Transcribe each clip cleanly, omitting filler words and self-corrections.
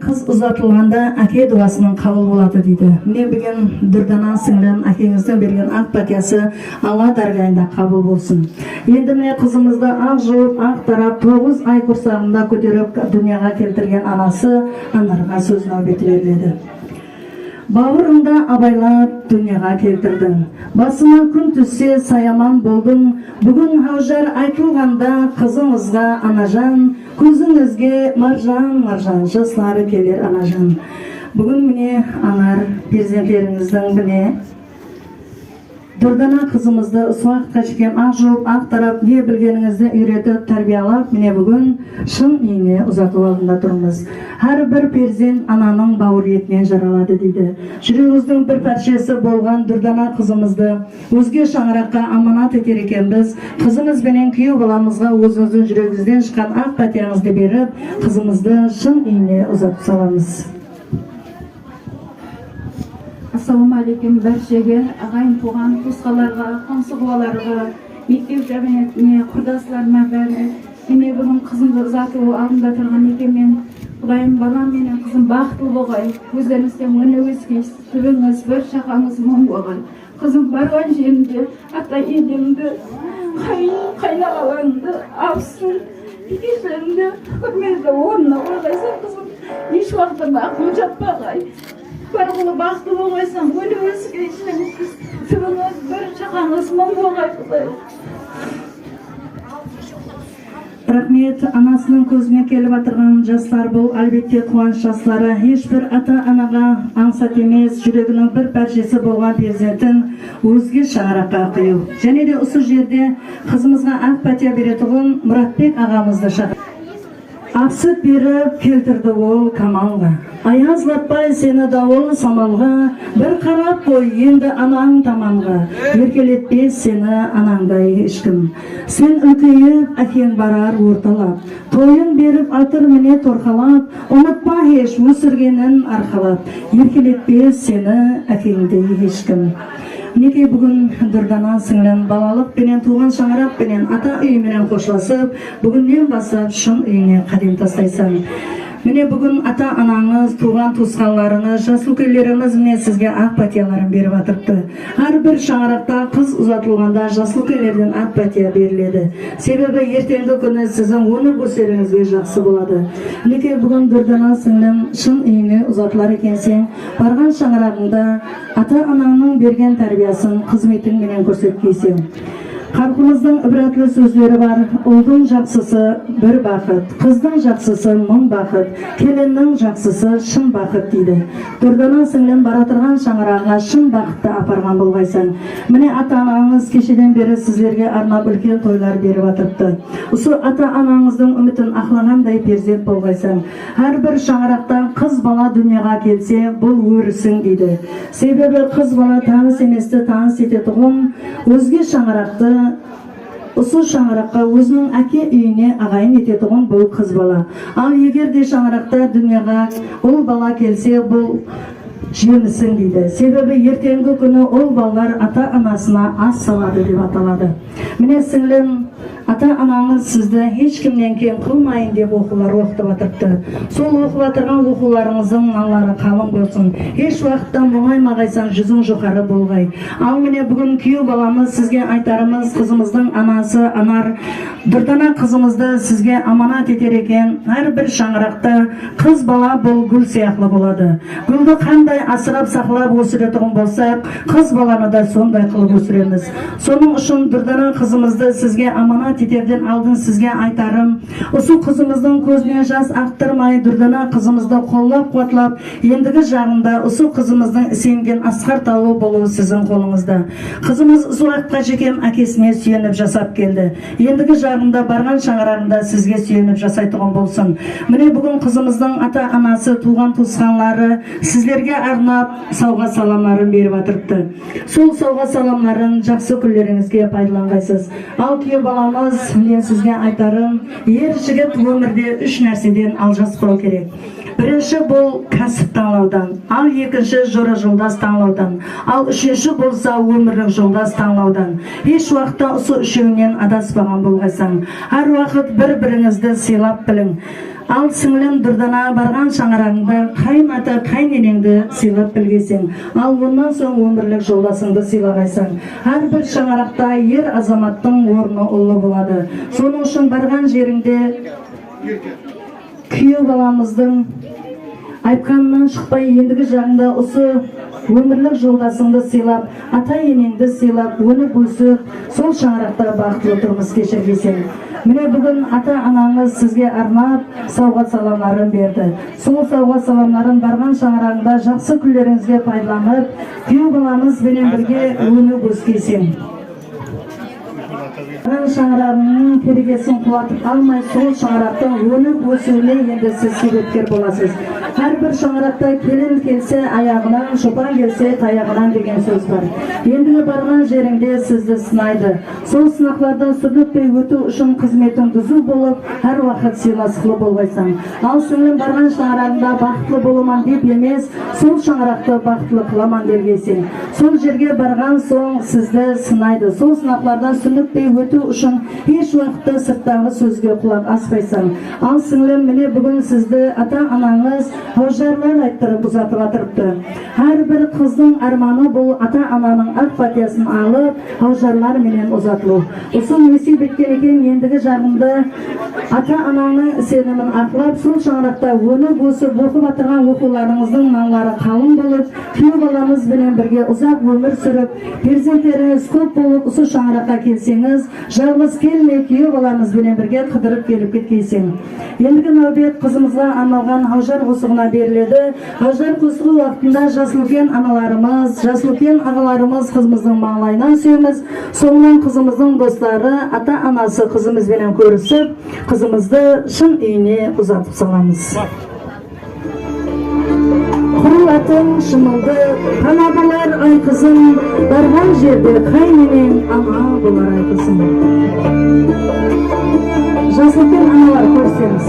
Kız uzatılganda ake duasının kabul болады дейді. Мен бүгін Дұрдана сіңлім әкеңіздің берген ақ пәтиясы Алла дәргайында қабыл болсын. Енді міне қызымызды ақ жуып, ақ тарап 9 ай құрсағында көтеріп дүнияға келтірген анасы Анарға сөз нәубеті беріледі. Бауырыңда абайлап дүнияға келтірдің. Басыма күн түссе саяман болдың. Бүгін хаужар айтылғанда қызыңызға анажан, көзіңізге маржан жаслары келер анажан. Бүгін міне анар перзенттеріңіздің міне Дұрдана қызымызды ұсуақытқа шекем ақ жуып, ақ тарап, не білгеніңізді үйретіп, тәрбиялап, міне бүгін шын үйіне ұзату алдында тұрмыз. Әр бір перзент ананың бауыр етінен жаралады дейді. Жүрегіміздің бір пәршесі болған Дұрдана қызымызды өзге шаңыраққа аманат етер екенбіз. Қызымыз бенен күйеу баламызға өзіңіздің жүрегіңізден шыққан ақ пәтияңызды беріп, қызымызды шын үйіне ұзатып саламыз. Ассаламу алейкум бәршеге, ағайын туған туысқаларға, қоңсығуаларға, мектеп жәбінетіне, құрдасларыма бәрі. Міне бүгін қызымды ұзату алдында тұрған екенмен, Құдайым балам менен қызым бақытты болғай, өздеріңізден өне өскей, түбіңіз бір шақаңыз мұң болғай. Қызым барған жерінде ата енеңді, қайнағаларыңды, абысын, кешілеріңді көрмезді орнына қойғайсың қызым. Еш уақытта бақытым жатпағай. Барғылы бақты болғайсан, өлі өсіге ішініңіз, түбіңіз бір шақаңыз мұң болғай Құдай. Рахмет, анасының көзіне келіп атырған жастар бұл әлбетте қуаныш жастары. Ешбір ата-анаға аңсат емес, жүрегінің бір пәршесі болған перзентін өзге шаңыраққа қию. Және де осы жерде қызымызға ақ пәтия беретұғын Мұратбек ағамызды шақырды. Ақсыт беріп келтірді ол камалға. Аязлатпай сені дауыл самалға, бір қарап қой енді анаң таманға. Еркелетпес сені анаңдай ешкім. Сен үлкейіп, әкең барар орталап. Тойын беріп атыр міне торқалап, ұмытпа еш өсіргенін арқалап. Еркелетпес сені әкеңдей ешкім. Неке бүгін Дұрдана сіңлім балалық пенен туған шаңырақ пенен ата үйіменен қошласып, бүгіннен басып шын үйіне қадем тастайсан. Міне бүгін ата-анаңыз, туған туысқандарыңыз, жас үлкейлеріміз міне сізге ақ пәтияларын беріп атырыпты. Әрбір шаңырақта қыз ұзатылғанда жас үлкейлерден ақ пәтия беріледі. Себебі ертеңгі күні сіздің өніп өсеріңізге жақсы болады. Неке бүгін Дұрдана сіңлім шын үйіне ұзатылар екенсен, барған шаңырағында ата-анаңның берген тәрбиясын қызметің менен көрсеткейсен. Халқымыздың ібратлы сөздері бар. Ұлдың жақсысы бір бақыт, қыздың жақсысы мың бақыт, келіннің жақсысы шын бақыт дейді. Дұрдана сіңлім баратырған шаңырағына шын бақытты апарған болғайсан. Міне ата-анаңыз кешеден бері сіздерге арнап үлкен тойлар беріп атырыпты. Осы ата-анаңыздың үмітін ақлағандай перзент болғайсан. Әрбір шаңырақтан қыз бала дүнияға келсе, бұл өрісің дейді. Себебі қыз бала таныс еместі таныс ететұғын өзге шаңырақты осы шаңыраққа өзінің әке үйіне ағайын ететұғын бұл қыз бала. Ал егер де шаңырақта дүнияға ол бала келсе, бұл жемісің дейді. Себебі ертеңгі күні ол балалар ата-анасына ас салады деп аталады. Міне сіңлім, ата-анаңыз сізді ешкімнен кем қылмайын деп оқулар оқытып атырыпты. Сол оқып атырған оқуларыңыздың налары қалың болсын. Еш уақытта мұңаймағайсан жүзің жоғары болғай. Ал міне бүгін күйеу баламыз сізге айтарымыз, қызымыздың анасы Анар Дұрдана қызымызды сізге аманат етер екен. Әрбір шаңырақта қыз бала бұл гүл сияқлы болады. Гүлді қандай асырап сақлап өсіретұғын болсақ, қыз баланы да сондай қылып өсіреміз. Соның үшін Дұрдана қызымызды сізге аманат етерден алдын сізге айтарым, осы қызымыздың көзіне жас ақтырмай Дұрдана қызымызды қоллап қуатлап, ендігі жағында осы қызымыздың сенген асқар тауы болуы сіздің қолыңызда. Қызымыз ұзаққа жекем әкесіне сүйеніп жасап келді. Ендігі жағында барған шаңырағында сізге сүйеніп жасайтұғын болсын. Міне бүгін қызымыздың ата-анасы, туған туысқанлары сіздерге арнап сауға саламларын беріп атырыпты. Сол сауға саламларын жақсы күндеріңізге пайдаланғайсыз. Ал күйеу баламыз, мен сізге айтарым, ер жігіт өмірде 3 нәрседен алжаспау керек. Бірінші бұл кәсіп таңлаудан, ал екінші жора жолдас таңлаудан, ал үшінші болса өмірлік жолдас таңлаудан. Еш уақытта осы үшеуінен адаспаған болғайсаң, әр уақыт бір-біріңізді сыйлап білің. Ал сіңлім дұрдана барған шаңырағыңда қайын ата қайненеңді сыйлап білгейсің. Ал ондан соң өмірлік жолдасыңды сыйлағайсың. Әрбір шаңырақта ер азаматтың орны ұлы болады. Соның үшін барған жеріңде күйеу баламыздың айтқанынан шықпай ендігі жағында осы өмірлік жолдасыңды сыйлап, ата-енеңді сыйлап, өніп өсіп, сол шаңырақта бақытлы тұрмыс кешіргейсің. Міне бүгін ата-анаңыз сізге арнап сауғат саламдарын берді. Сол сауғат саламдарын барған шаңырағында жақсы күндеріңізге пайдаланып, күйеу балаңызбенен бірге өніп өскейсің. Шаңырағының керегесін қуатып алмай, сол шаңырақтың өніп өсуіне енді сіз себепкер боласыз. Әрбір шаңырақта келін келсе аяғынан, шопан келсе таяғынан деген сөз бар. Ендігі барған жеріңде сізді сынайды. Сол сынақлардан сүрінбей өту үшін қызметің түзу болып, әр уақыт сыйласқылы болғайсың. Ал сіңлім барған шаңырағында бақытлы болыман деп емес, сол шаңырақты бақытлы қыламан дергейсің. Сол жерге барған соң сізді сынайды. Сол сынақлардан сүрінбей өту үшін еш уақытта сырттағы сөзге құлақ аспайсың. Ал сіңлім, міне бүгін сізді ата-анаңыз Аужарлар айттырып ұзатып атырыпты. Әрбір қыздың арманы бұл ата-ананың ақ патиясын алып, аужарлар менен ұзатылу. Осы несіп еткен екен ендігі жағында ата-ананың сенімін ақлап, сол шаңырақта өніп өсіп, оқып атырған оқуларыңыздың маңлары қалың болып, күйеу балаңыз бенен бірге ұзақ өмір сүріп, перзенттеріңіз көп болып, осы шаңыраққа келсеңіз, жалғыз келмей күйеу балаңыз бенен бірге қыдырып келіп кеткейсің. Ендігі нәубет қызымызға арналған аужар қосығына беріледі. Аужар қосығы уақытында жас үлкен аналарымыз, жас үлкен ағаларымыз қызымыздың маңлайынан сүйеміз. Соңынан қызымыздың достары, ата-анасы қызымызбенен көрісіп, қызымызды шын үйіне ұзатып саламыз. Құлатың шымылды, ана болар ай қызым, барған жерде қайненен ана болар ай қызым. Жас үлкен аналар көрсеңіз.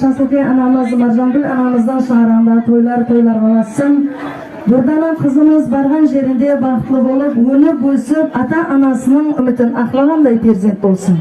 Şahsati anamız Marjangül anamızdan şahranda toylar olasın. Buradan ham kızımız bargan yerinde baxtlı bolup, o'nib o'sib, ata anasının ümitini aqlaganday prezident bo'lsin.